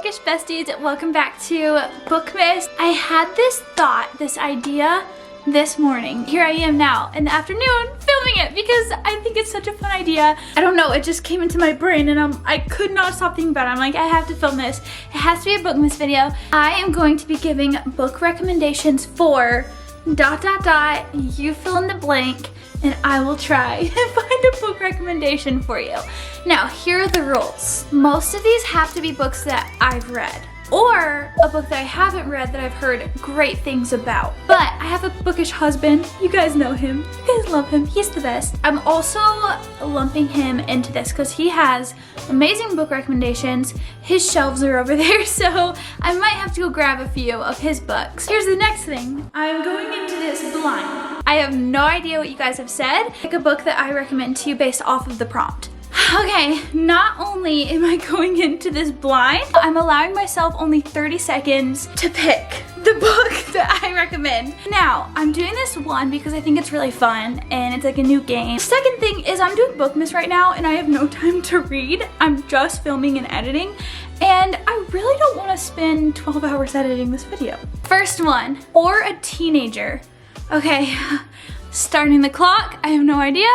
bookish besties, welcome back to Bookmas. I had this idea this morning. Here I am now in the afternoon filming it because I think it's such a fun idea. I don't know, it just came into my brain and I could not stop thinking about it. I'm like, I have to film this. It has to be a Bookmas video. I am going to be giving book recommendations for ... You fill in the blank and I will try and find a book recommendation for you. Now, here are the rules. Most of these have to be books that I've read, or a book that I haven't read that I've heard great things about. But I have a bookish husband. You guys know him. You guys love him. He's the best. I'm also lumping him into this because he has amazing book recommendations. His shelves are over there, so I might have to go grab a few of his books. Here's the next thing. I'm going into this blind. I have no idea what you guys have said. Pick a book that I recommend to you based off of the prompt. Okay, not only am I going into this blind, I'm allowing myself only 30 seconds to pick the book that I recommend. Now, I'm doing this one because I think it's really fun and it's like a new game. Second thing is I'm doing Bookmas right now and I have no time to read. I'm just filming and editing and I really don't want to spend 12 hours editing this video. First one, for a teenager. Okay, starting the clock, I have no idea.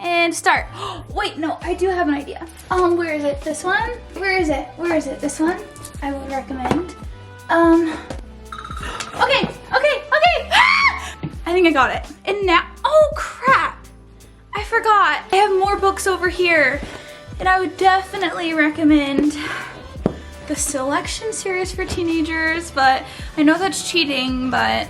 And start. Wait, no, I do have an idea. Where is it? This one? Where is it? Where is it? This one? I would recommend. Okay. Ah! I think I got it. And now, oh crap. I forgot. I have more books over here. And I would definitely recommend the Selection series for teenagers, but I know that's cheating, but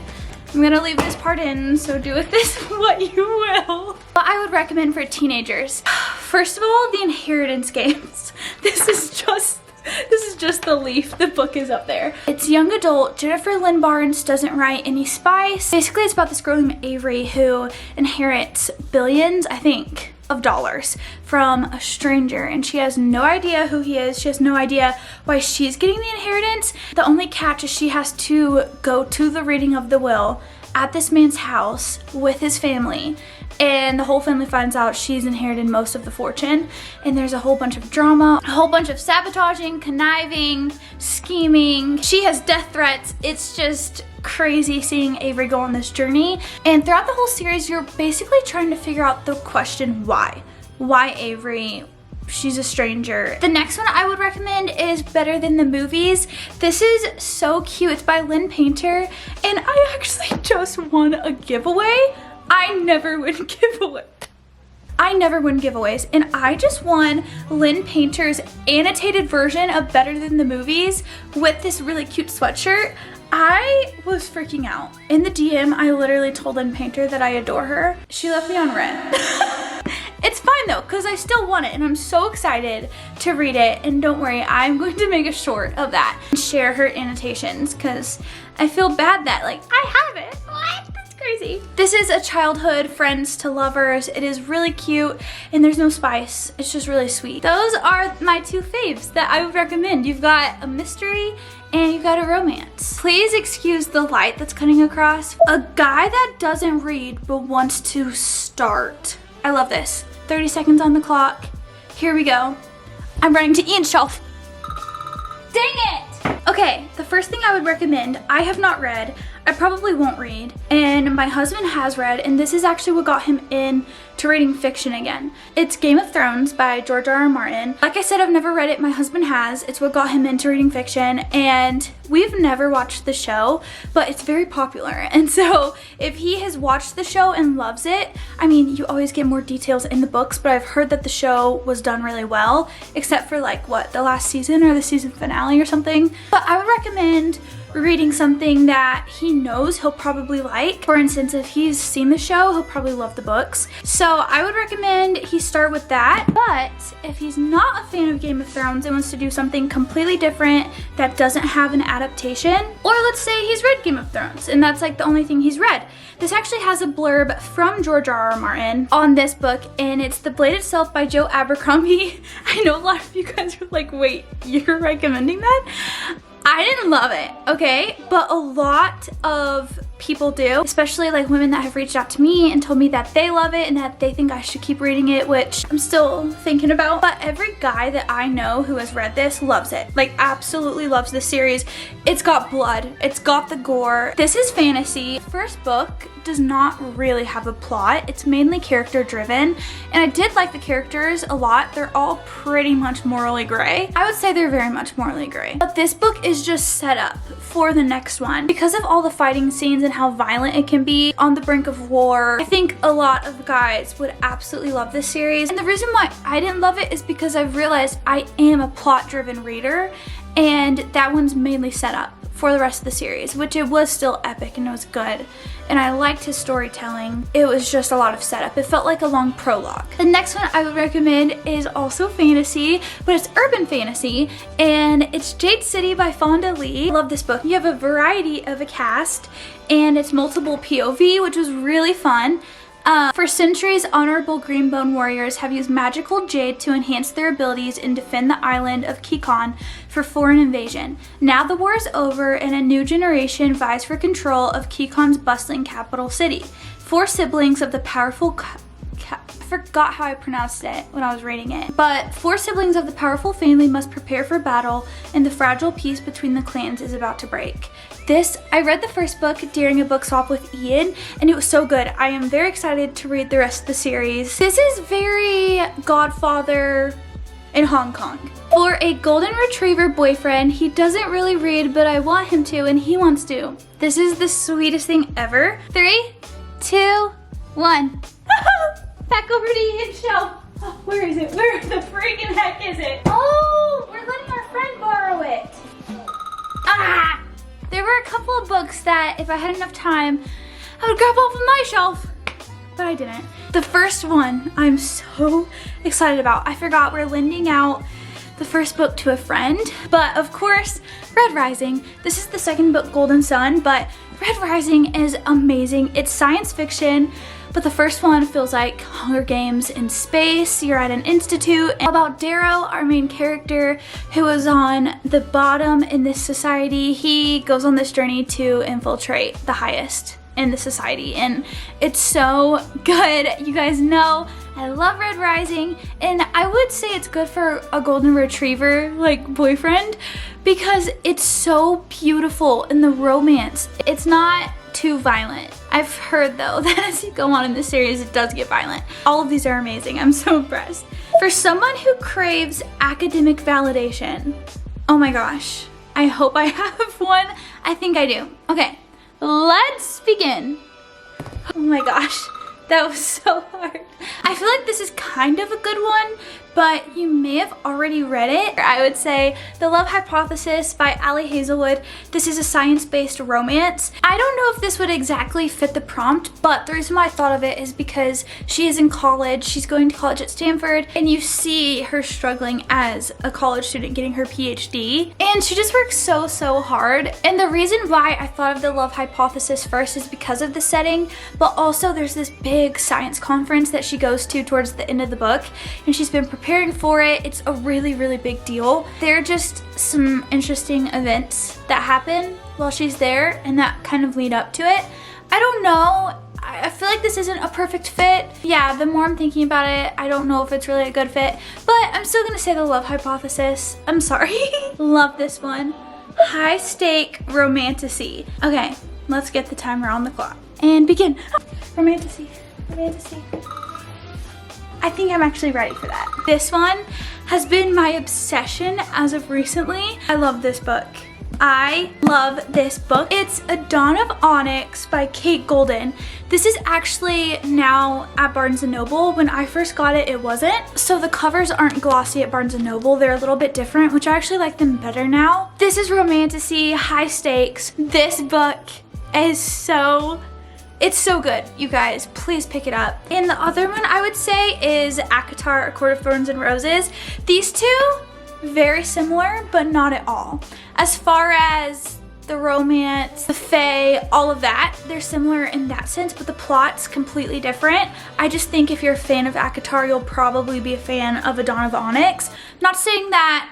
I'm gonna leave this part in, so do with this what you will. What I would recommend for teenagers. First of all, the Inheritance games. This is just the leaf. The book is up there. It's young adult. Jennifer Lynn Barnes doesn't write any spice. Basically, it's about this girl named Avery who inherits billions, I think, of dollars from a stranger, and she has no idea who he is. She has no idea why she's getting the inheritance. The only catch is she has to go to the reading of the will at this man's house with his family, and the whole family finds out she's inherited most of the fortune, and there's a whole bunch of drama, a whole bunch of sabotaging, conniving, scheming. She has death threats. It's just crazy seeing Avery go on this journey. And throughout the whole series, you're basically trying to figure out the question why. Why Avery? She's a stranger. The next one I would recommend is Better Than the Movies. This is so cute. It's by Lynn Painter, and I actually just won a giveaway. I never win giveaways. And I just won Lynn Painter's annotated version of Better Than the Movies with this really cute sweatshirt. I was freaking out. In the DM, I literally told Lynn Painter that I adore her. She left me on red. It's fine though, because I still want it and I'm so excited to read it. And don't worry, I'm going to make a short of that and share her annotations because I feel bad that like I have it. What? That's crazy. This is a childhood friends to lovers. It is really cute and there's no spice. It's just really sweet. Those are my two faves that I would recommend. You've got a mystery and you've got a romance. Please excuse the light that's cutting across. A guy that doesn't read but wants to start. I love this. 30 seconds on the clock. Here we go. I'm running to Ian's shelf. Dang it! Okay, the first thing I would recommend, I have not read, I probably won't read, and my husband has read, and this is actually what got him in to reading fiction again. It's Game of Thrones by George R.R. Martin. Like I said, I've never read it, my husband has. It's what got him into reading fiction, and we've never watched the show, but it's very popular. And so if he has watched the show and loves it, I mean, you always get more details in the books, but I've heard that the show was done really well, except for like what, the last season or the season finale or something. But I would recommend reading something that he knows he'll probably like. For instance, if he's seen the show, he'll probably love the books. So I would recommend he start with that. But if he's not a fan of Game of Thrones and wants to do something completely different that doesn't have an adaptation, or let's say he's read Game of Thrones and that's like the only thing he's read. This actually has a blurb from George R.R. Martin on this book, and it's The Blade Itself by Joe Abercrombie. I know a lot of you guys are like, wait, you're recommending that? I didn't love it, okay? But a lot of people do, especially like women that have reached out to me and told me that they love it and that they think I should keep reading it, which I'm still thinking about. But every guy that I know who has read this loves it, like absolutely loves this series. It's got blood, it's got the gore. This is fantasy. First book does not really have a plot. It's mainly character driven, and I did like the characters a lot. They're all pretty much morally gray. I would say they're very much morally gray. But this book is just set up for the next one. Because of all the fighting scenes and how violent it can be on the brink of war, I think a lot of guys would absolutely love this series. And the reason why I didn't love it is because I've realized I am a plot driven reader, and that one's mainly set up for the rest of the series, which it was still epic and it was good. And I liked his storytelling. It was just a lot of setup. It felt like a long prologue. The next one I would recommend is also fantasy, but it's urban fantasy, and it's Jade City by Fonda Lee. I love this book. You have a variety of a cast, and it's multiple POV, which was really fun. For centuries, honorable Greenbone warriors have used magical jade to enhance their abilities and defend the island of Kikon for foreign invasion. Now the war is over and a new generation vies for control of Kikon's bustling capital city. Four siblings of the powerful I forgot how I pronounced it when I was reading it. But four siblings of the powerful family must prepare for battle, and the fragile peace between the clans is about to break. I read the first book during a book swap with Ian, and it was so good. I am very excited to read the rest of the series. This is very Godfather in Hong Kong. For a golden retriever boyfriend, he doesn't really read, but I want him to, and he wants to. This is the sweetest thing ever. 3, 2, 1. Back over to Ian's shelf. Oh, where is it? Where the freaking heck is it? Oh, we're letting our friend borrow it. Ah! There were a couple of books that if I had enough time, I would grab off of my shelf, but I didn't. The first one I'm so excited about. I forgot we're lending out the first book to a friend, but of course, Red Rising. This is the second book, Golden Sun, but Red Rising is amazing. It's science fiction, but the first one feels like Hunger Games in space. You're at an institute. About Darrow, our main character, who is on the bottom in this society. He goes on this journey to infiltrate the highest in the society, and it's so good. You guys know I love Red Rising, and I would say it's good for a golden retriever like boyfriend because it's so beautiful in the romance. It's not too violent. I've heard though that as you go on in the series it does get violent. All of these are amazing. I'm so impressed. For someone who craves academic validation, oh my gosh, I hope I have one. I think I do. Okay, let's begin. Oh my gosh, that was so hard. I feel like this is kind of a good one, but you may have already read it. I would say The Love Hypothesis by Ali Hazelwood. This is a science-based romance. I don't know if this would exactly fit the prompt, but the reason why I thought of it is because she is in college. She's going to college at Stanford, and you see her struggling as a college student getting her PhD, and she just works so hard. And the reason why I thought of The Love Hypothesis first is because of the setting, but also there's this big science conference that she goes to towards the end of the book, and she's been preparing for it. It's a really big deal. There are just some interesting events that happen while she's there and that kind of lead up to it. I don't know. I feel like this isn't a perfect fit. Yeah, the more I'm thinking about it, I don't know if it's really a good fit, but I'm still gonna say The Love Hypothesis. I'm sorry. Love this one. High stake romantasy. Okay, let's get the timer on the clock and begin. Romantasy. I think I'm actually ready for that. This one has been my obsession as of recently. I love this book. I love this book. It's A Dawn of Onyx by Kate Golden. This is actually now at Barnes & Noble. When I first got it, it wasn't. So the covers aren't glossy at Barnes & Noble. They're a little bit different, which I actually like them better now. This is romantasy, high stakes. This book is it's so good, you guys. Please pick it up. And the other one I would say is ACOTAR, A Court of Thorns and Roses. These two, very similar, but not at all. As far as the romance, the fae, all of that, they're similar in that sense, but the plot's completely different. I just think if you're a fan of ACOTAR, you'll probably be a fan of A Dawn of Onyx. Not saying that,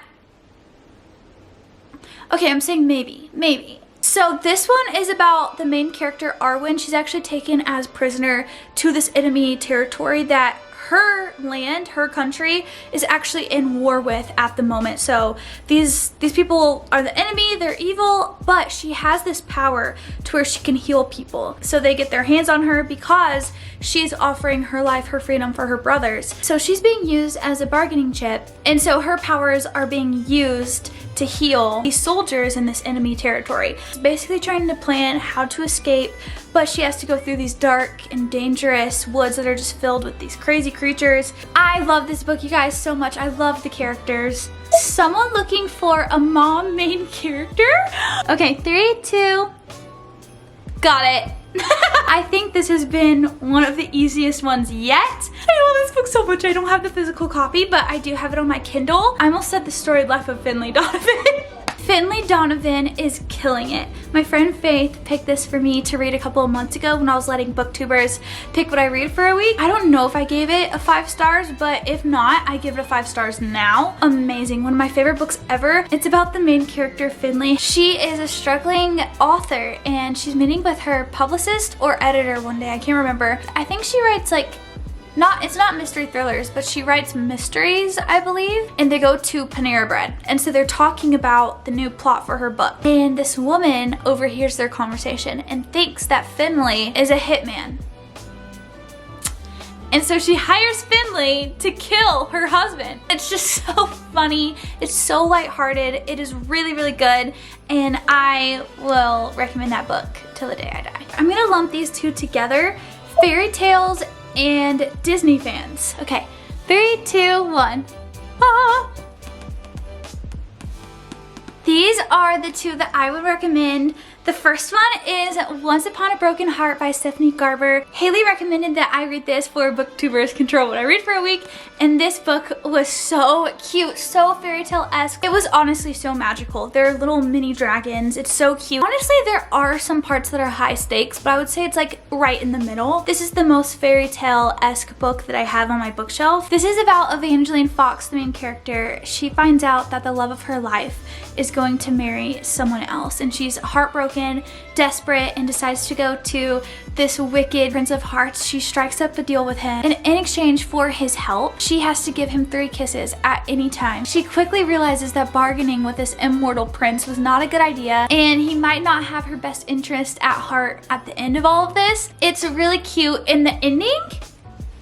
okay, I'm saying maybe. So this one is about the main character, Arwen. She's actually taken as prisoner to this enemy territory that her land, her country, is actually in war with at the moment. So these people are the enemy, they're evil, but she has this power to where she can heal people. So they get their hands on her because she's offering her life, her freedom for her brothers. So she's being used as a bargaining chip, and so her powers are being used to heal these soldiers in this enemy territory. She's basically trying to plan how to escape, but she has to go through these dark and dangerous woods that are just filled with these crazy creatures. I love this book, you guys, so much. I love the characters. Someone looking for a mom main character? Okay, 3, 2, got it. I think this has been one of the easiest ones yet. I love this book so much. I don't have the physical copy, but I do have it on my Kindle. I almost said The Storied Life of Finley Donovan. Finley Donovan is killing it. My friend Faith picked this for me to read a couple of months ago when I was letting booktubers pick what I read for a week. I don't know if I gave it a 5 stars, but if not, I give it a 5 stars now. Amazing, one of my favorite books ever. It's about the main character, Finley. She is a struggling author and she's meeting with her publicist or editor one day, I can't remember. I think she writes like, it's not mystery thrillers, but she writes mysteries, I believe. And they go to Panera Bread. And so they're talking about the new plot for her book. And this woman overhears their conversation and thinks that Finley is a hitman. And so she hires Finley to kill her husband. It's just so funny. It's so lighthearted. It is really, really good. And I will recommend that book till the day I die. I'm gonna lump these two together. Fairy tales and Disney fans. Okay, 3, 2, 1. Ah. These are the two that I would recommend. The first one is Once Upon a Broken Heart by Stephanie Garber. Haley recommended that I read this for booktubers control what I read for a week, and this book was so cute, so fairy tale-esque. It was honestly so magical. They're little mini dragons. It's so cute. Honestly, there are some parts that are high stakes, but I would say it's like right in the middle. This is the most fairy tale-esque book that I have on my bookshelf. This is about Evangeline Fox, the main character. She finds out that the love of her life is going to marry someone else, and she's heartbroken, desperate, and decides to go to this wicked Prince of Hearts. She strikes up a deal with him, and in exchange for his help, she has to give him 3 kisses at any time. She quickly realizes that bargaining with this immortal prince was not a good idea, and he might not have her best interest at heart at the end of all of this. It's really cute, and the ending,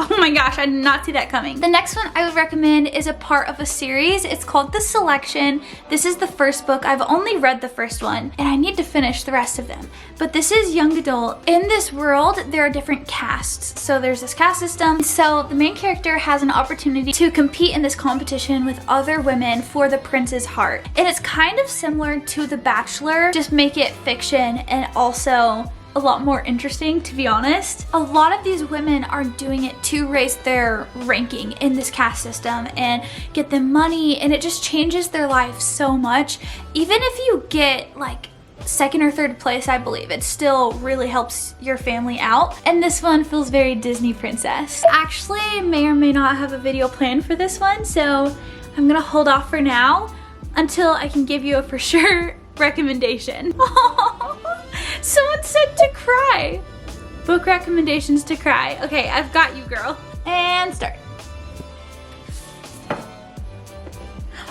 oh my gosh, I did not see that coming. The next one I would recommend is a part of a series. It's called The Selection. This is the first book. I've only read the first one, and I need to finish the rest of them. But this is young adult. In this world, there are different castes. So there's this caste system. So the main character has an opportunity to compete in this competition with other women for the prince's heart. And it's kind of similar to The Bachelor, just make it fiction and also a lot more interesting, to be honest. A lot of these women are doing it to raise their ranking in this caste system and get them money, and it just changes their life so much. Even if you get like 2nd or 3rd place, I believe, it still really helps your family out. And this one feels very Disney princess. Actually, may or may not have a video planned for this one, so I'm gonna hold off for now until I can give you a for sure recommendation. Someone said to cry. Book recommendations to cry. Okay, I've got you, girl. And start.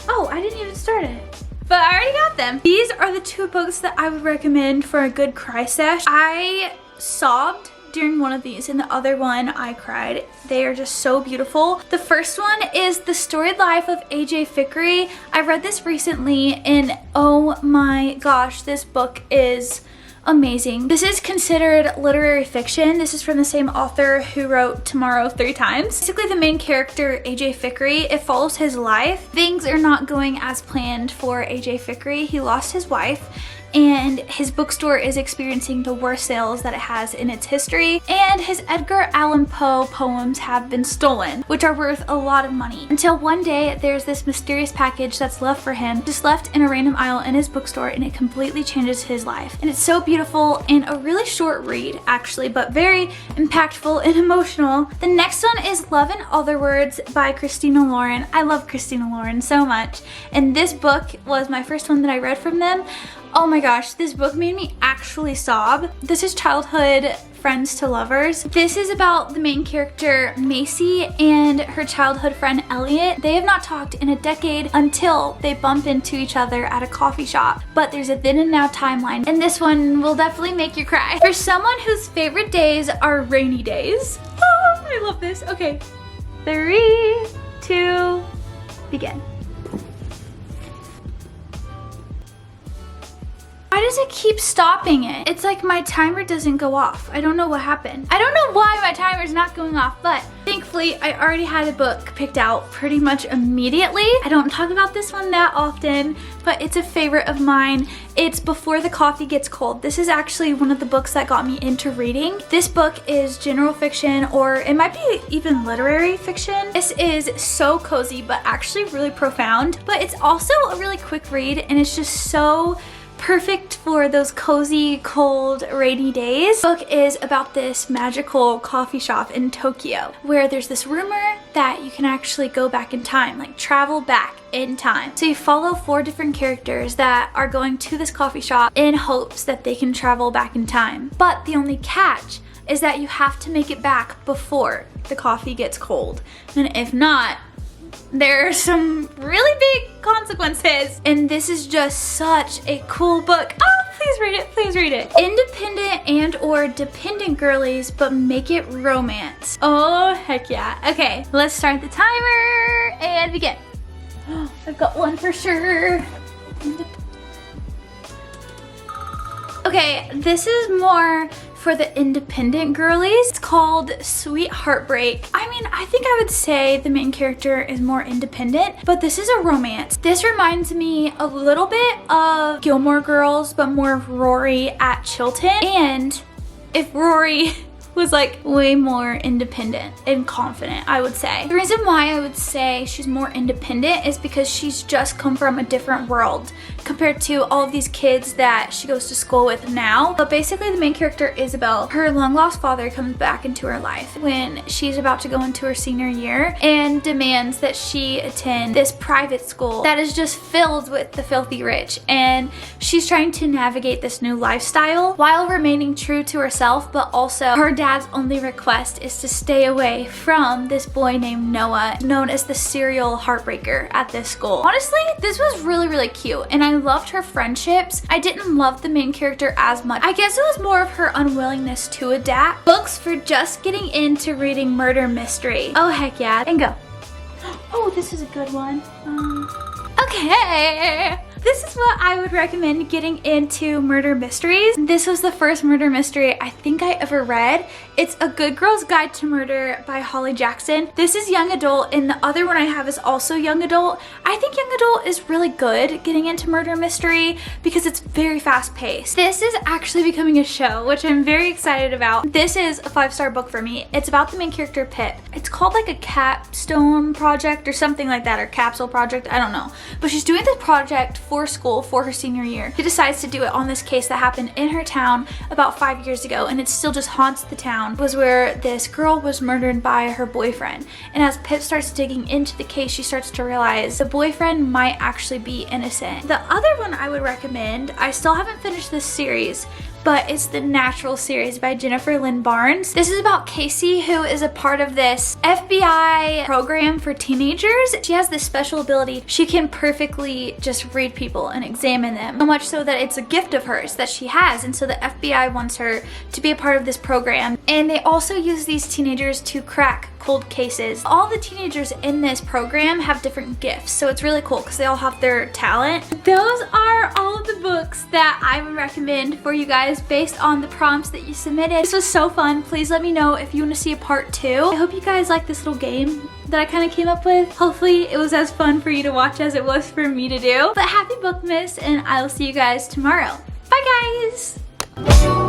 Oh, I didn't even start it. But I already got them. These are the 2 books that I would recommend for a good cry sesh. I sobbed during one of these, and the other one I cried. They are just so beautiful. The first one is The Storied Life of A.J. Fikry. I read this recently, and oh my gosh, this book is amazing. This is considered literary fiction. This is from the same author who wrote Tomorrow 3 Times. Basically, the main character, A.J. Fikry, it follows his life. Things are not going as planned for A.J. Fikry. He lost his wife, and his bookstore is experiencing the worst sales that it has in its history, and his Edgar Allan Poe poems have been stolen, which are worth a lot of money. Until one day, there's this mysterious package that's left for him, just left in a random aisle in his bookstore, and it completely changes his life. And it's so beautiful, and a really short read, actually, but very impactful and emotional. The next one is Love in Other Words by Christina Lauren. I love Christina Lauren so much, and this book was my first one that I read from them. Oh my gosh, this book made me actually sob. This is Childhood Friends to Lovers. This is about the main character Macy and her childhood friend Elliot. They have not talked in a decade until they bump into each other at a coffee shop. But there's a then and now timeline, and this one will definitely make you cry. For someone whose favorite days are rainy days. Oh, I love this. Okay, 3, 2, begin. Why does it keep stopping it? It's like my timer doesn't go off. I don't know what happened. I don't know why my timer's not going off, but thankfully I already had a book picked out pretty much immediately. I don't talk about this one that often, but it's a favorite of mine. It's Before the Coffee Gets Cold. This is actually one of the books that got me into reading. This book is general fiction, or it might be even literary fiction. This is so cozy, but actually really profound. But it's also a really quick read, and it's just so perfect for those cozy, cold, rainy days. The book is about this magical coffee shop in Tokyo where there's this rumor that you can actually go back in time, like travel back in time. So you follow 4 different characters that are going to this coffee shop in hopes that they can travel back in time. But the only catch is that you have to make it back before the coffee gets cold. And if not, there are some really big consequences. And this is just such a cool book. Oh, please read it, please read it. Independent and or dependent girlies, but make it romance. Oh, heck yeah. Okay, let's start the timer and begin. I've got one for sure. Okay, this is more for the independent girlies. It's called Sweet Heartbreak. I mean, I think I would say the main character is more independent, but this is a romance. This reminds me a little bit of Gilmore Girls, but more of Rory at Chilton. And if Rory was like way more independent and confident, I would say. The reason why I would say she's more independent is because she's just come from a different world compared to all of these kids that she goes to school with now. But basically the main character, Isabel, her long lost father comes back into her life when she's about to go into her senior year and demands that she attend this private school that is just filled with the filthy rich. And she's trying to navigate this new lifestyle while remaining true to herself, but also her dad's only request is to stay away from this boy named Noah, known as the serial heartbreaker at this school. Honestly, this was really, really cute, and I loved her friendships. I didn't love the main character as much. I guess it was more of her unwillingness to adapt. Books for just getting into reading murder mystery. Oh, heck yeah. And go. Oh, this is a good one. Okay. This is what I would recommend getting into murder mysteries. This was the first murder mystery I think I ever read. It's A Good Girl's Guide to Murder by Holly Jackson. This is young adult, and the other one I have is also young adult. I think young adult is really good getting into murder mystery because it's very fast paced. This is actually becoming a show, which I'm very excited about. This is a 5-star book for me. It's about the main character, Pip. It's called like a capstone project or something like that, or capsule project, I don't know. But she's doing this project for school for her senior year. She decides to do it on this case that happened in her town about 5 years ago, and it still just haunts the town. It was where this girl was murdered by her boyfriend. And as Pip starts digging into the case, she starts to realize the boyfriend might actually be innocent. The other one I would recommend, I still haven't finished this series, but it's the Natural series by Jennifer Lynn Barnes. This is about Casey, who is a part of this FBI program for teenagers. She has this special ability. She can perfectly just read people and examine them, so much so that it's a gift of hers that she has, and so the FBI wants her to be a part of this program. And they also use these teenagers to crack cold cases. All the teenagers in this program have different gifts, so it's really cool because they all have their talent. Those are all of the books that I would recommend for you guys based on the prompts that you submitted. This was so fun. Please let me know if you want to see a part 2. I hope you guys like this little game that I kind of came up with. Hopefully it was as fun for you to watch as it was for me to do. But happy Bookmas, and I will see you guys tomorrow. Bye guys!